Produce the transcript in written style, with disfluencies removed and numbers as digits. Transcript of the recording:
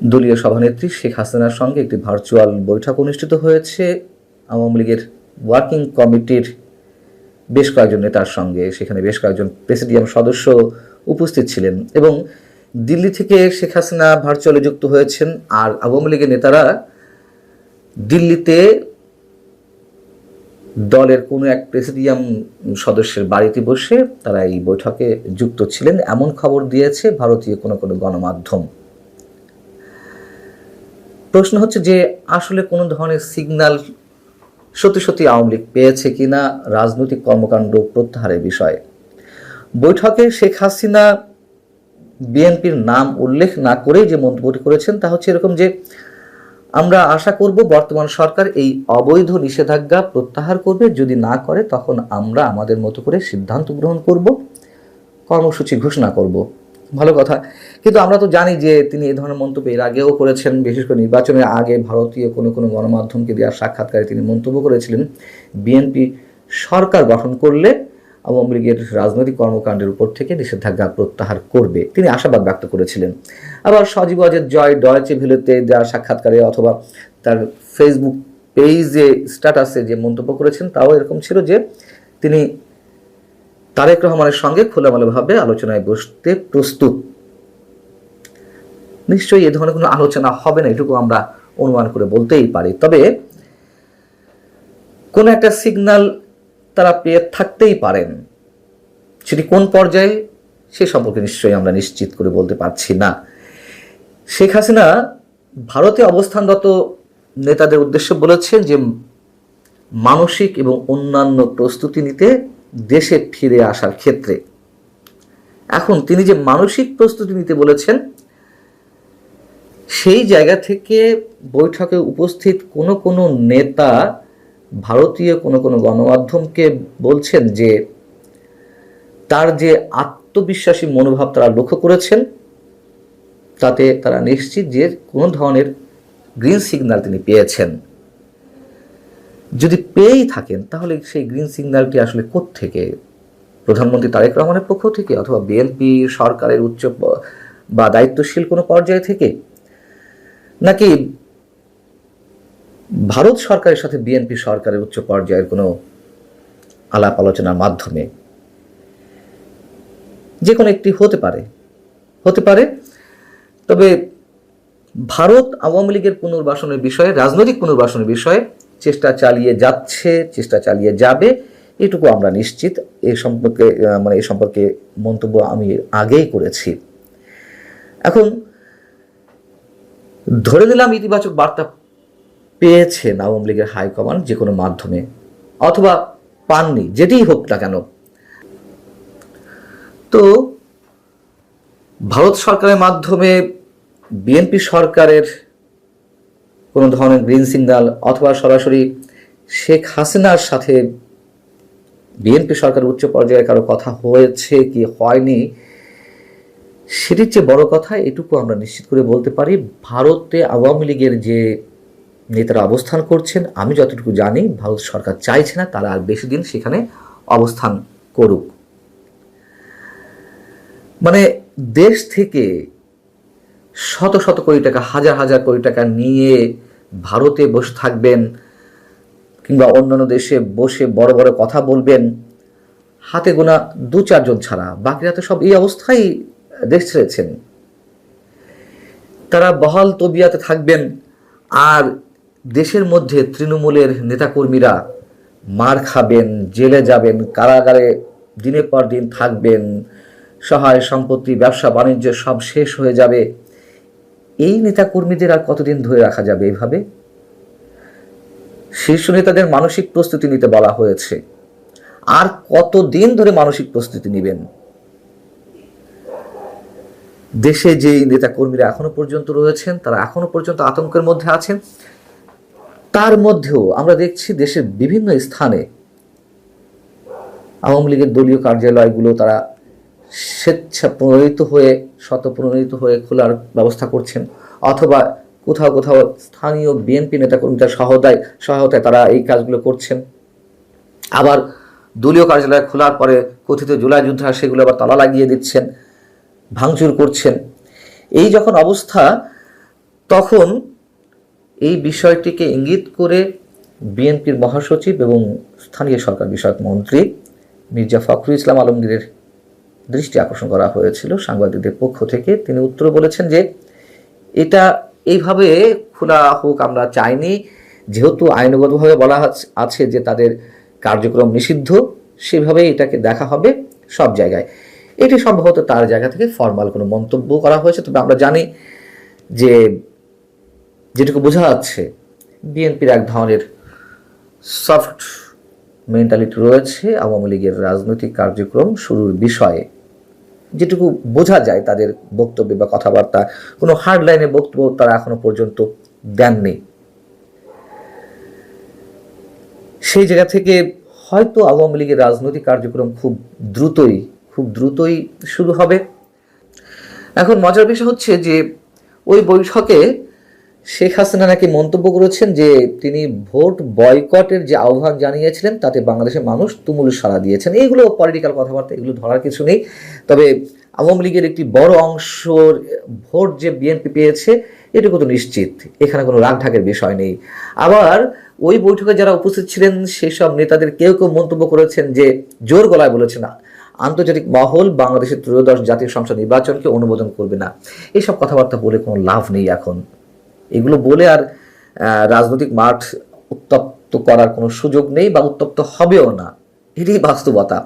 দলীয় সভানেত্রী শেখ হাসিনার সঙ্গে একটি ভার্চুয়াল বৈঠক অনুষ্ঠিত হয়েছে আওয়ামী লীগের ওয়ার্কিং কমিটির বেশ কয়েকজন নেতার সঙ্গে। সেখানে বেশ কয়েকজন প্রেসিডিয়াম সদস্য উপস্থিত ছিলেন এবং দিল্লি থেকে শেখ হাসিনা ভার্চুয়ালে যুক্ত হয়েছেন, আর আওয়ামী লীগের নেতারা দিল্লিতে দলের কোনো এক প্রেসিডিয়াম সদস্যের বাড়িতে বসে তারা এই বৈঠকে যুক্ত ছিলেন, এমন খবর দিয়েছে ভারতীয় কোনো কোনো গণমাধ্যম। প্রশ্ন হচ্ছে যে আসলে কোনো ধরনের সিগন্যাল সত্যি সত্যি আওয়ামী লীগ পেয়েছে কিনা রাজনৈতিক কর্মকাণ্ড প্রত্যাহারের বিষয়ে। বৈঠকে শেখ হাসিনা বিএনপির নাম উল্লেখ না করেই যে মন্তব্যটি করেছেন তা হচ্ছে এরকম যে আমরা আশা করব বর্তমান সরকার এই অবৈধ নিষেধাজ্ঞা প্রত্যাহার করবে, যদি না করে তখন আমরা আমাদের মতো করে সিদ্ধান্ত গ্রহণ করব, কর্মসূচি ঘোষণা করব। ভালো কথা, কিন্তু আমরা তো জানি যে তিনি এই ধরনের মন্তব্য এর আগেও করেছেন। বিশেষ করে নির্বাচনের আগে ভারতীয় কোনো কোনো গণমাধ্যমকে দেওয়া সাক্ষাৎকারে তিনি মন্তব্য করেছিলেন বিএনপি সরকার গঠন করলে আওয়ামী লীগের রাজনৈতিক কর্মকাণ্ডের উপর থেকে নিষেধাজ্ঞা প্রত্যাহার করবে, তিনি আশাবাদ ব্যক্ত করেছিলেন। আবার সজীব ওয়াজেদ জয় ডয়েচে ভেলেতে দেওয়া সাক্ষাৎকারে অথবা তার ফেসবুক পেজে স্ট্যাটাসে যে মন্তব্য করেছেন তাও এরকম ছিল যে তিনি তারেক রহমানের সঙ্গে খোলামেলাভাবে আলোচনায় বসতে প্রস্তুত। নিশ্চয়ই এ ধরনের কোনো আলোচনা হবে না, এটুকু আমরা অনুমান করে বলতেই পারি। তবে কোনো একটা সিগন্যাল তারা পেয়ে থাকতেই পারেন, সেটি কোন পর্যায়ে সে সম্পর্কে নিশ্চয়ই আমরা নিশ্চিত করে বলতে পারছি না। শেখ হাসিনা ভারতে অবস্থানরত নেতাদের উদ্দেশ্যে বলেছেন যে মানসিক এবং অন্যান্য প্রস্তুতি নিতে দেশে ফিরে আসার ক্ষেত্রে। এখন তিনি যে মানসিক প্রস্তুতি নিতে বলেছেন, সেই জায়গা থেকে বৈঠকে উপস্থিত কোনো কোনো নেতা ভারতীয় কোনো কোনো গণমাধ্যমকে বলছেন যে তার যে আত্মবিশ্বাসী মনোভাব তারা লক্ষ্য করেছেন, তাতে তারা নিশ্চিত যে কোনো ধরনের গ্রিন সিগন্যাল তিনি পেয়েছেন। যদি পেয়েই থাকেন তাহলে সেই গ্রিন সিগন্যালটি আসলে কোত্থেকে? প্রধানমন্ত্রী তারেক রহমানের পক্ষ থেকে, অথবা বিএনপি সরকারের উচ্চ বা দায়িত্বশীল কোনো পর্যায় থেকে, নাকি ভারত সরকারের সাথে বিএনপি সরকারের উচ্চ পর্যায়ের কোনো আলাপ আলোচনার মাধ্যমে? যে কোনো একটি হতে পারে। তবে ভারত আওয়ামী লীগের পুনর্বাসনের বিষয়ে, রাজনৈতিক পুনর্বাসনের বিষয়ে চেষ্টা চালিয়ে যাচ্ছে, চেষ্টা চালিয়ে যাবে, এটুকু আমরা নিশ্চিত। এ সম্পর্কে মন্তব্য আমি আগেই করেছি। এখন ধরে নিলাম ইতিবাচক বার্তা পেয়েছেন আওয়ামী লীগের হাইকমান্ড যে কোনো মাধ্যমে, অথবা পাননি, যেটিই হোক না কেন। তো ভারত সরকারের মাধ্যমে বিএনপি সরকারের কোনো ধরনের গ্রিন সিগন্যাল, অথবা সরাসরি শেখ হাসিনার সাথে বিএনপি সরকারের উচ্চ পর্যায়ে কারো কথা হয়েছে কি হয়নি, সেটির চেয়ে বড় কথা এটুকু আমরা নিশ্চিত করে বলতে পারি, ভারতে আওয়ামী লীগের যে নেতারা অবস্থান করছেন, আমি যতটুকু জানি ভারত সরকার চাইছে না তারা আর বেশি দিন সেখানে অবস্থান করুক। মানে দেশ থেকে শত শত কোটি টাকা, হাজার হাজার কোটি টাকা নিয়ে ভারতে বসে থাকবেন, কিংবা অন্যান্য দেশে বসে বড় বড় কথা বলবেন, হাতে গোনা 2-4 জন ছাড়া বাকিরা তো সব এই অবস্থায় দেশ ছেড়েছেন। তারা বহাল তবিয়াতে থাকবেন, আর দেশের মধ্যে তৃণমূলের নেতাকর্মীরা মার খাবেন, জেলে যাবেন, কারাগারে দিনের পর দিন থাকবেন, সহায় সম্পত্তি, ব্যবসা বাণিজ্য সব শেষ হয়ে যাবে। এই নেতাকর্মীদের আর কতদিন ধরে রাখা যাবে এইভাবে? শীর্ষ নেতাদের মানসিক প্রস্তুতি নিতে বলা হয়েছে, আর কতদিন ধরে মানসিক প্রস্তুতি নেবেন? দেশে যে নেতাকর্মীরা এখনো পর্যন্ত রয়েছেন তারা এখনো পর্যন্ত আতঙ্কের মধ্যে আছেন। তার মধ্যেও আমরা দেখছি দেশের বিভিন্ন স্থানে আওয়ামী লীগের দলীয় কার্যালয়গুলো তারা স্বতঃপ্রণোদিত হয়ে খোলার ব্যবস্থা করছেন, অথবা কোথাও কোথাও স্থানীয় বিএনপি নেতাকর্মীদের সহায়তায় তারা এই কাজগুলো করছেন। আবার দলীয় কার্যালয় খোলার পরে কথিত জুলাই যোদ্ধা সেগুলো আবার তালা লাগিয়ে দিচ্ছেন, ভাঙচুর করছেন। এই যখন অবস্থা, তখন এই বিষয়টিকে ইঙ্গিত করে বিএনপির মহাসচিব এবং স্থানীয় সরকার বিষয়ক মন্ত্রী মির্জা ফখরুল ইসলাম আলমগীরের দৃষ্টি আকর্ষণ করা হয়েছিল সাংবাদিকদের পক্ষ থেকে। তিনি উত্তরে বলেছেন যে এটা এইভাবে খোলা হোক আমরা চাইনি, যেহেতু আইনগতভাবে বলা আছে যে তাদের কার্যক্রম নিষিদ্ধ, সেভাবে এটাকে দেখা হবে সব জায়গায়। এটি সম্ভবত তার জায়গা থেকে ফর্মাল কোনো মন্তব্য করা হয়েছে। তবে আমরা জানি যে যেটুকু বোঝা যাচ্ছে বিএনপির এক ধরনের সফট মেন্টালিটি রয়েছে আওয়ামী লীগের রাজনৈতিক কার্যক্রম শুরুর বিষয়ে। যেটুকু বোঝা যায় তাদের বক্তব্য বা কথাবার্তা, কোনো হার্ড লাইনের বক্তব্য তারা এখনো পর্যন্ত দেননি। সেই জায়গা থেকে হয়তো আওয়ামী লীগের রাজনৈতিক কার্যক্রম খুব দ্রুতই শুরু হবে। এখন মজার বিষয় হচ্ছে যে ওই বৈঠকে শেখ হাসিনা নাকি মন্তব্য করেছেন যে তিনি ভোট বয়কটের যে আহ্বান জানিয়েছিলেন তাতে বাংলাদেশের মানুষ তুমুল সাড়া দিয়েছেন। এইগুলো পলিটিক্যাল কথাবার্তা, এগুলো ধরার কিছু নেই। তবে আওয়ামী লীগের একটি বড় অংশর ভোট যে বিএনপি পেয়েছে এটুকু তো নিশ্চিত, এখানে কোনো রাগঢাকের বিষয় নেই। আবার ওই বৈঠকে যারা উপস্থিত ছিলেন সেসব নেতাদের কেউ মন্তব্য করেছেন যে জোর গলায় বলেছেন আন্তর্জাতিক মহল বাংলাদেশের ত্রয়োদশ জাতীয় সংসদ নির্বাচনকে অনুমোদন করবে না। এইসব কথাবার্তা বলে কোনো লাভ নেই। এখন এগুলো বলে আর রাজনৈতিক মাঠ উত্তপ্ত করার কোনো সুযোগ নেই বা উত্তপ্ত হবেও না, এটাই বাস্তবতা।